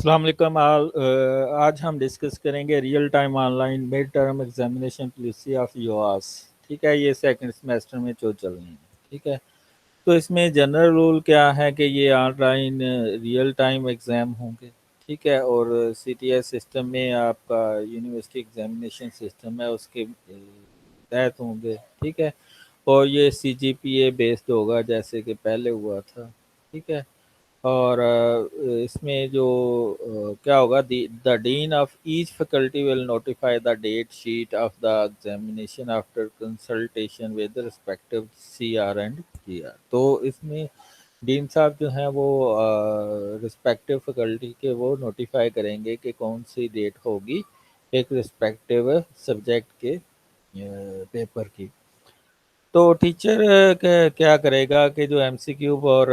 अस्सलाम वालेकुम आल। आज हम डिस्कस करेंगे real time online mid term examination policy of यूआस। ठीक है, ये सेकंड सेमेस्टर में जो चल रही है। ठीक है, तो इसमें जनरल रूल क्या है कि ये ऑनलाइन रियल टाइम एग्ज़ाम होंगे। ठीक है, और सीटीएस सिस्टम में आपका यूनिवर्सिटी एग्जामिनेशन सिस्टम है उसके तहत होंगे। ठीक है, और ये सीजीपीए बेस्ड होगा जैसे कि पहले हुआ था। ठीक है, और इसमें जो क्या होगा, the dean of each faculty will notify the date sheet of the examination after consultation with respective CR and GR. तो इसमें डीन साहब जो हैं वो रिस्पेक्टिव फैकल्टी के वो नोटिफाई करेंगे कि कौन सी डेट होगी एक रिस्पेक्टिव सब्जेक्ट के पेपर की। तो टीचर क्या करेगा कि जो एमसीक्यू और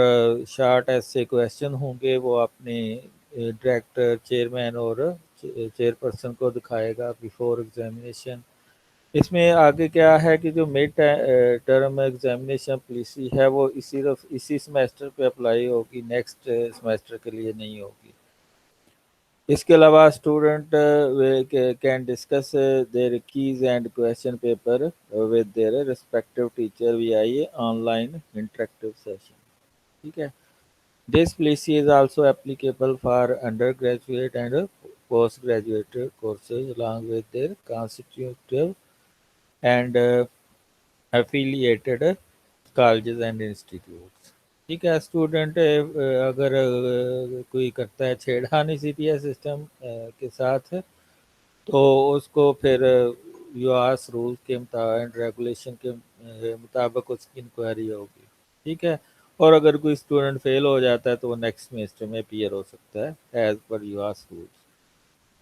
शॉर्ट ऐसे क्वेश्चन होंगे वो अपने डायरेक्टर, चेयरमैन और चेयरपर्सन को दिखाएगा बिफोर एग्जामिनेशन। इसमें आगे क्या है कि जो मिड टर्म एग्जामिनेशन पॉलिसी है वो सिर्फ इसी सेमेस्टर पे अप्लाई होगी, नेक्स्ट सेमेस्टर के लिए नहीं होगी। इसके अलावा student can discuss their keys and question paper with their respective teacher via online interactive session. ठीक है, this policy is also applicable for undergraduate and postgraduate courses along with their constitutive and affiliated colleges and institutes. ठीक है, student अगर कोई करता है छेड़खानी CTS system के साथ तो उसको फिर यूआस रूल के मुताबिक रेगुलेशन के मुताबिक उसकी इंक्वायरी होगी। ठीक है, और अगर कोई स्टूडेंट फेल हो जाता है तो वो नेक्स्ट सेमेस्टर में अपीयर हो सकता है एज पर यूआस rules.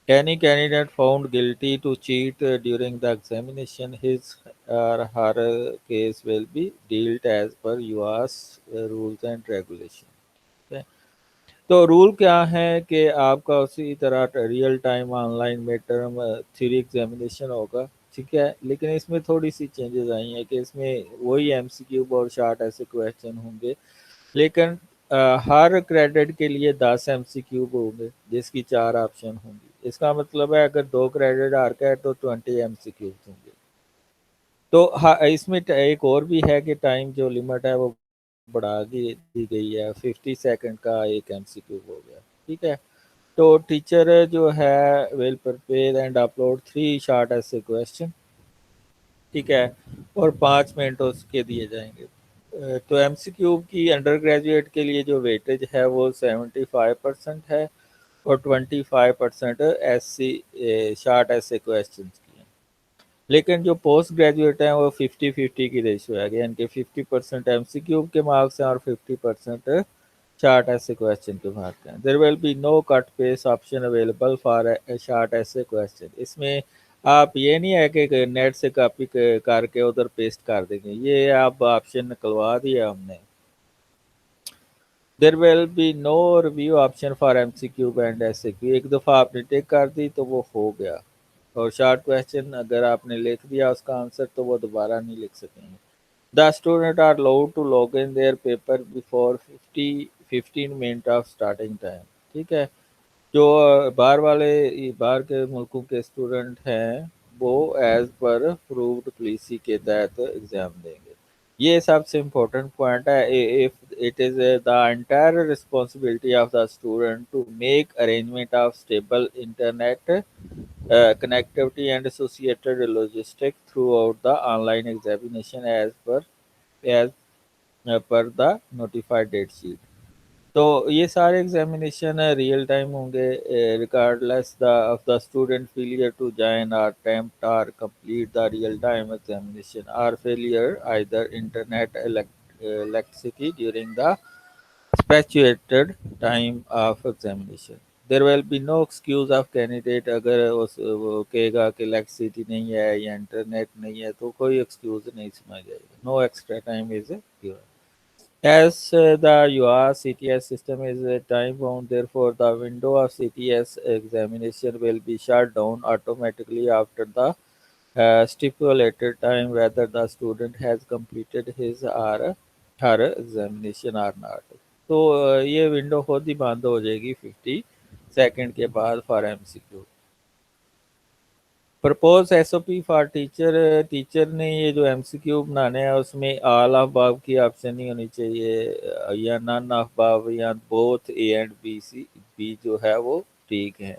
Any candidate found guilty to cheat during the examination, his or her case will be dealt as per UAS rules and regulations. ठीक है? तो रूल क्या है कि आपका उसी तरह real time online mid term theory examination होगा। ठीक है, लेकिन इसमें थोड़ी सी चेंजेस आई हैं कि इसमें वही एमसीक्यू और शॉर्ट ऐसे क्वेश्चन होंगे, लेकिन हर क्रेडिट के लिए 10 एमसीक्यू होंगे जिसकी 4 ऑप्शन होंगी। इसका मतलब है अगर 2 क्रेडिट आर का है तो 20 एमसीक्यू होंगे। तो इसमें एक और भी है कि टाइम जो लिमिट है वो बढ़ा दी गई है, 50 सेकंड का एक एमसीक्यू हो गया। ठीक है, तो टीचर जो है will prepare and upload 3 short ऐसे क्वेश्चन। ठीक है, और 5 मिनट उसके दिए जाएंगे। तो एमसीक्यू की अंडर ग्रेजुएट के लिए जो वेटेज है वो 75% है और 25% एस सी शॉर्ट ऐसे क्वेश्चन की हैं। लेकिन जो पोस्ट ग्रेजुएट हैं वो 50-50 की रेशियो है, यानी कि 50% एमसीक्यू के मार्क्स हैं और 50% शॉर्ट ऐसे क्वेश्चन के मार्क्स हैं। There will be no cut paste option available for short ऐसे क्वेश्चन। इसमें आप ये नहीं है कि नेट से कॉपी करके उधर पेस्ट कर देंगे, ये आप ऑप्शन निकलवा दिया हमने। There will be no review option for MCQ and SAQ. एक दफ़ा आपने टिक कर दी तो वो हो गया, और शॉर्ट क्वेश्चन अगर आपने लिख दिया उसका आंसर तो वो दोबारा नहीं लिख सकेंगे। The student are allowed to log in their paper before 15 minute of starting time. ठीक है, जो बाहर के मुल्कों के स्टूडेंट हैं वो एज पर अप्रूव्ड पॉलिसी के तहत एग्ज़ाम देंगे। ये सबसे इम्पोर्टेंट पॉइंट है। If it is the entire responsibility of the student to make arrangement of stable internet connectivity and associated logistics throughout the online examination as per the notified date sheet। तो ये सारे examination real time होंगे regardless the of the student failure to join और attempt और complete the real time examination और failure either internet electricity during the stipulated time of examination. There will be no excuse of candidate. अगर वो कहेगा कि electricity नहीं है या इंटरनेट नहीं है तो कोई एक्सक्यूज नहीं समझ जाएगा। No extra time is given. As the UAS CTS system is time bound, therefore the window of CTS examination will be shut down automatically after the stipulated time, whether the student has completed his or her examination or not। तो ये window खुद ही बंद हो जाएगी 50 second के बाद for MCQ. Propose SOP for teacher, teacher ने ये जो एमसीक्यू बनाने हैं उसमें ऑल ऑफ अबव की ऑप्शन नहीं होनी चाहिए, या नन ऑफ अबव, या both A and B, C B जो है वो ठीक है।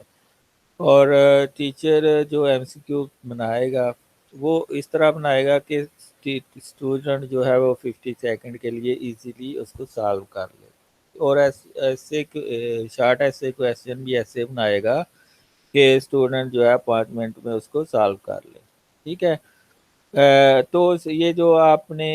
और टीचर जो एमसीक्यू बनाएगा वो इस तरह बनाएगा कि स्टूडेंट जो है वो 50 सेकंड के लिए इजीली उसको सॉल्व कर ले। और ऐसे शॉर्ट ऐसे क्वेश्चन भी ऐसे बनाएगा कि स्टूडेंट जो है 5 मिनट में उसको सॉल्व कर ले। ठीक है। तो ये जो आपने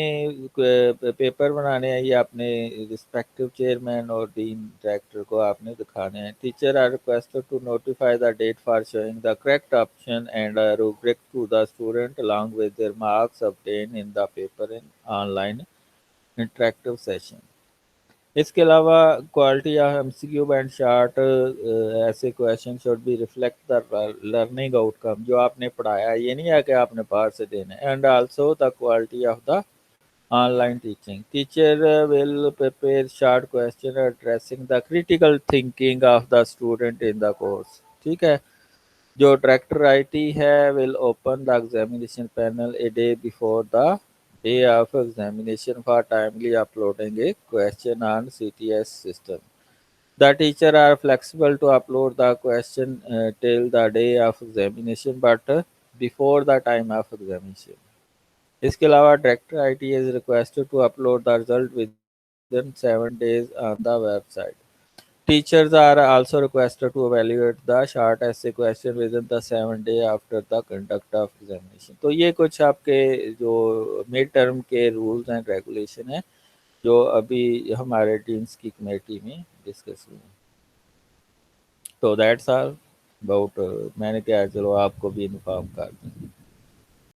पेपर बनाने हैं ये आपने रिस्पेक्टिव चेयरमैन और डीन डायरेक्टर को आपने दिखाने हैं। Teacher are requested to notify the date for showing the correct option and rubric to the स्टूडेंट along with their marks obtained in the paper in online interactive session। इसके अलावा quality of MCQ and short essay question should be reflect the learning outcome, जो आपने पढ़ाया ये नहीं है कि आपने बाहर से देना है। And also the quality of the online teaching, teacher will prepare short question addressing the critical thinking of the student in the course. ठीक है। जो डायरेक्टर आईटी है will open the examination panel a day before the day of examination for timely uploading a question on CTS system. The teacher are flexible to upload the question till the day of examination, but before the time of examination. इसके अलावा director IT is requested to upload the result within 7 days on the website. Teachers are also requested to evaluate the short essay question within the 7 day after the conduct of examination। तो ये कुछ आपके जो mid term के rules and regulation है जो अभी हमारे डीन्स की कमेटी में डिस्कस हुए। तो दैट्स ऑल अबाउट, मैंने क्या चलो आपको भी इन्फॉर्म कर दूँ।